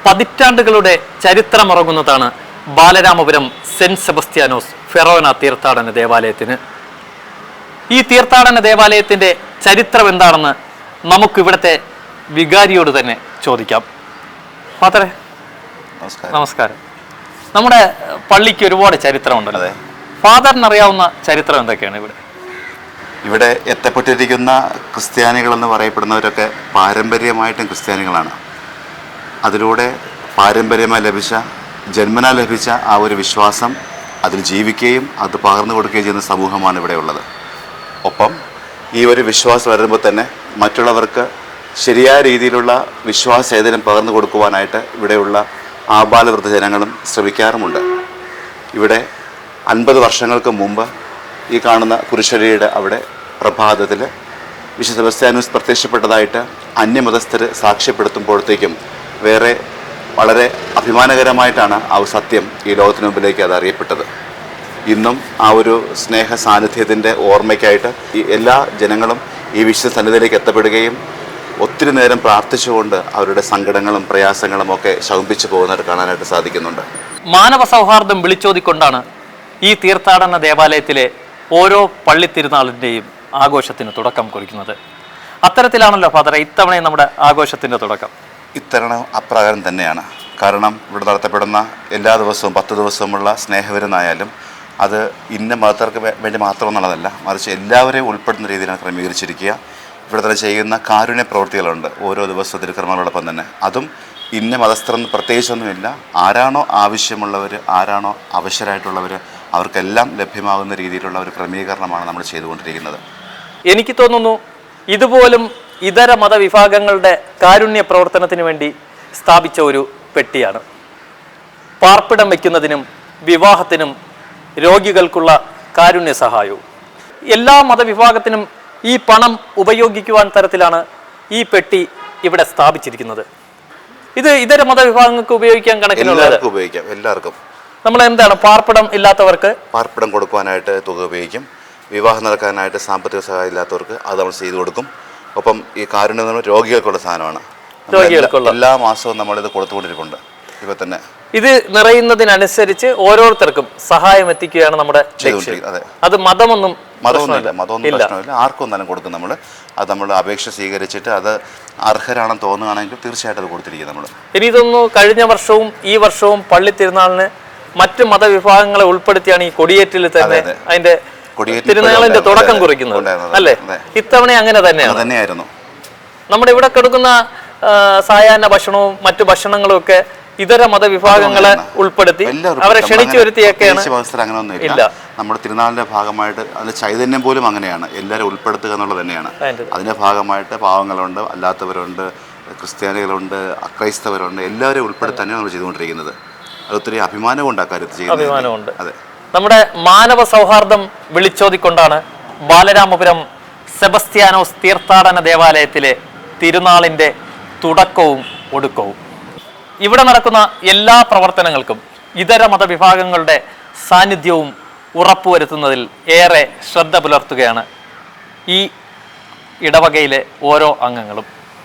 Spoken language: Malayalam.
പതിറ്റാണ്ടുകളുടെ ചരിത്രമുറങ്ങുന്നതാണ് ബാലരാമപുരം സെന്റ് സെബസ്ത്യാനോസ് ഫെറോന തീർത്ഥാടന ദേവാലയത്തിന്. ഈ തീർത്ഥാടന ദേവാലയത്തിന്റെ ചരിത്രം എന്താണെന്ന് നമുക്കിവിടുത്തെ വികാരിയോട് തന്നെ ചോദിക്കാം. ഫാദറെ നമസ്കാരം. നമ്മുടെ പള്ളിക്ക് ഒരുപാട് ചരിത്രമുണ്ടല്ലോ. ഫാദറിനറിയാവുന്ന ചരിത്രം എന്തൊക്കെയാണ് ഇവിടെ എത്തപ്പെട്ടിരിക്കുന്ന ക്രിസ്ത്യാനികളെന്ന് പറയപ്പെടുന്നവരൊക്കെ പാരമ്പര്യമായിട്ടും ക്രിസ്ത്യാനികളാണ്. അതിലൂടെ പാരമ്പര്യമായി ലഭിച്ച ജന്മനാ ലഭിച്ച ആ ഒരു വിശ്വാസം അതിൽ ജീവിക്കുകയും അത് പകർന്നു കൊടുക്കുകയും ചെയ്യുന്ന സമൂഹമാണ് ഇവിടെ ഉള്ളത്. ഒപ്പം ഈ ഒരു വിശ്വാസം വരുമ്പോൾ തന്നെ മറ്റുള്ളവർക്ക് ശരിയായ രീതിയിലുള്ള വിശ്വാസ ചൈതന്യം പകർന്നു കൊടുക്കുവാനായിട്ട് ഇവിടെയുള്ള ആബാലവൃദ്ധ ജനങ്ങളും ശ്രമിക്കാറുമുണ്ട്. ഇവിടെ 50 വർഷങ്ങൾക്ക് മുമ്പ് ഈ കാണുന്ന കുരിശടിയുടെ അവിടെ പ്രഭാതത്തിൽ വിശുദ്ധ സെബസ്ത്യാനോസ് പ്രത്യക്ഷപ്പെട്ടതായിട്ട് അന്യമതസ്ഥർ സാക്ഷ്യപ്പെടുത്തുമ്പോഴത്തേക്കും വളരെ അഭിമാനകരമായിട്ടാണ് ആ സത്യം ഈ ലോകത്തിന് മുമ്പിലേക്ക് അത് അറിയപ്പെട്ടത്. ഇന്നും ആ ഒരു സ്നേഹ സാന്നിധ്യത്തിൻ്റെ ഓർമ്മയ്ക്കായിട്ട് ഈ എല്ലാ ജനങ്ങളും ഈ വിശുദ്ധ സന്നിധിയിലേക്ക് എത്തപ്പെടുകയും ഒത്തിരി നേരം പ്രാർത്ഥിച്ചുകൊണ്ട് അവരുടെ സങ്കടങ്ങളും പ്രയാസങ്ങളും ഒക്കെ ശമിപ്പിച്ചു പോകുന്നതായിട്ട് കാണാനായിട്ട് സാധിക്കുന്നുണ്ട്. മാനവ സൗഹാർദ്ദം വിളിച്ചോതിക്കൊണ്ടാണ് ഈ തീർത്ഥാടന ദേവാലയത്തിലെ ഓരോ പള്ളിത്തിരുനാളിൻ്റെയും ആഘോഷത്തിന് തുടക്കം കുറിക്കുന്നത്. അത്തരത്തിലാണല്ലോ ഫാദറെ ഇത്തവണ നമ്മുടെ ആഘോഷത്തിൻ്റെ തുടക്കം? ഇത്തവണ അപ്രകാരം തന്നെയാണ്. കാരണം ഇവിടെ നടത്തപ്പെടുന്ന എല്ലാ ദിവസവും 10 ദിവസമുള്ള സ്നേഹവിരുന്നായാലും അത് ഇന്ന മതസ്ഥർക്ക് വേണ്ടി മാത്രമെന്നുള്ളതല്ല, മറിച്ച് എല്ലാവരെയും ഉൾപ്പെടുന്ന രീതിയിലാണ് ക്രമീകരിച്ചിരിക്കുക. ഇവിടെ തന്നെ ചെയ്യുന്ന കാരുണ്യ പ്രവൃത്തികളുണ്ട് ഓരോ ദിവസവും തിരുക്കർമ്മങ്ങളോടൊപ്പം തന്നെ. അതും ഇന്ന മതസ്ഥരെന്ന് പ്രത്യേകിച്ചൊന്നുമില്ല. ആരാണോ ആവശ്യമുള്ളവർ, ആരാണോ അവശരായിട്ടുള്ളവർ, അവർക്കെല്ലാം ലഭ്യമാകുന്ന രീതിയിലുള്ള ഒരു ക്രമീകരണമാണ് നമ്മൾ ചെയ്തുകൊണ്ടിരിക്കുന്നത്. എനിക്ക് തോന്നുന്നു ഇതുപോലും ഇതര മതവിഭാഗങ്ങളുടെ കാരുണ്യ പ്രവർത്തനത്തിന് വേണ്ടി സ്ഥാപിച്ച ഒരു പെട്ടിയാണ്. പാർപ്പിടം വയ്ക്കുന്നതിനും വിവാഹത്തിനും രോഗികൾക്കുള്ള കാരുണ്യ സഹായവും എല്ലാ മതവിഭാഗത്തിനും ഈ പണം ഉപയോഗിക്കുവാൻ തരത്തിലാണ് ഈ പെട്ടി ഇവിടെ സ്ഥാപിച്ചിരിക്കുന്നത്. ഇത് ഇതര മതവിഭാഗങ്ങൾക്ക് ഉപയോഗിക്കാൻ കണക്കിനുള്ളത് ഉപയോഗിക്കാം. എല്ലാവർക്കും നമ്മൾ എന്താണ് പാർപ്പിടം ഇല്ലാത്തവർക്ക് പാർപ്പിടം കൊടുക്കുവാനായിട്ട് തുക ഉപയോഗിക്കും. വിവാഹം നടക്കാനായിട്ട് സാമ്പത്തിക സഹായം ഇല്ലാത്തവർക്ക് അത് നമ്മൾ ചെയ്തു കൊടുക്കും. ഒപ്പം ഈ കാരുണ്യം രോഗികൾക്കുള്ള സാധനമാണ്. എല്ലാ മാസവും നമ്മളിത് കൊടുത്തുകൊണ്ടിരിക്കുന്നുണ്ട്. ഇപ്പൊ തന്നെ ഇത് നിറയുന്നതിനനുസരിച്ച് ഓരോരുത്തർക്കും സഹായം എത്തിക്കുകയാണ് നമ്മുടെ ലക്ഷ്യം. അത് മതമൊന്നും പ്രശ്നമില്ല. ആർക്കും തന്നെ കൊടുക്കും. അത് നമ്മൾ അപേക്ഷ സ്വീകരിച്ചിട്ട് അത് അർഹരാണെന്ന് തോന്നുകയാണെങ്കിൽ തീർച്ചയായിട്ടും അത് കൊടുത്തിരിക്കും നമ്മൾ. ഇനി ഇതൊന്നു കഴിഞ്ഞ വർഷവും ഈ വർഷവും പള്ളി തിരുനാളിന് മറ്റു മതവിഭാഗങ്ങളെ ഉൾപ്പെടുത്തിയാണ് ഈ കൊടിയേറ്റിൽ തന്നെ അതിന്റെ തിരുനാളിന്റെ തുടക്കം കുറിക്കുന്നത് അല്ലേ? ഇത്തവണ അങ്ങനെ തന്നെയായിരുന്നു. നമ്മുടെ ഇവിടെ കൊടുക്കുന്ന സായാഹ്ന ഭക്ഷണവും മറ്റു ഭക്ഷണങ്ങളും ഒക്കെ ഇതര മതവിഭാഗങ്ങളെ ഉൾപ്പെടുത്തി അവരെ ക്ഷണിച്ചു വരുത്തിയൊക്കെയാണ്. ഇല്ല, നമ്മുടെ തിരുനാളിന്റെ ഭാഗമായിട്ട് അതിന്റെ ചൈതന്യം പോലും അങ്ങനെയാണ്. എല്ലാവരും ഉൾപ്പെടുത്തുക എന്നുള്ളത് തന്നെയാണ്. അതിന്റെ ഭാഗമായിട്ട് പാവങ്ങളുണ്ട്, അല്ലാത്തവരുണ്ട്, ക്രിസ്ത്യാനികളുണ്ട്, അക്രൈസ്തവരുണ്ട്, എല്ലാവരെയും ഉൾപ്പെടുത്താനാണ് നമ്മൾ ചെയ്തുകൊണ്ടിരിക്കുന്നത്. അതൊത്തിരി അഭിമാനമുണ്ട് ആ കാര്യത്തിൽ ചെയ്യുന്നത്. അതെ, നമ്മുടെ മാനവ സൗഹാർദ്ദം വിളിച്ചോതിക്കൊണ്ടാണ് ബാലരാമപുരം സെബസ്ത്യാനോസ് തീർത്ഥാടന ദേവാലയത്തിലെ തിരുനാളിന്റെ തുടക്കവും ഒടുക്കവും. ഇവിടെ നടക്കുന്ന എല്ലാ പ്രവർത്തനങ്ങൾക്കും ഇതര മതവിഭാഗങ്ങളുടെ സാന്നിധ്യവും ഉറപ്പുവരുത്തുന്നതിൽ ഏറെ ശ്രദ്ധ പുലർത്തുകയാണ് ഈ ഇടവകയിലെ ഓരോ അംഗങ്ങളും.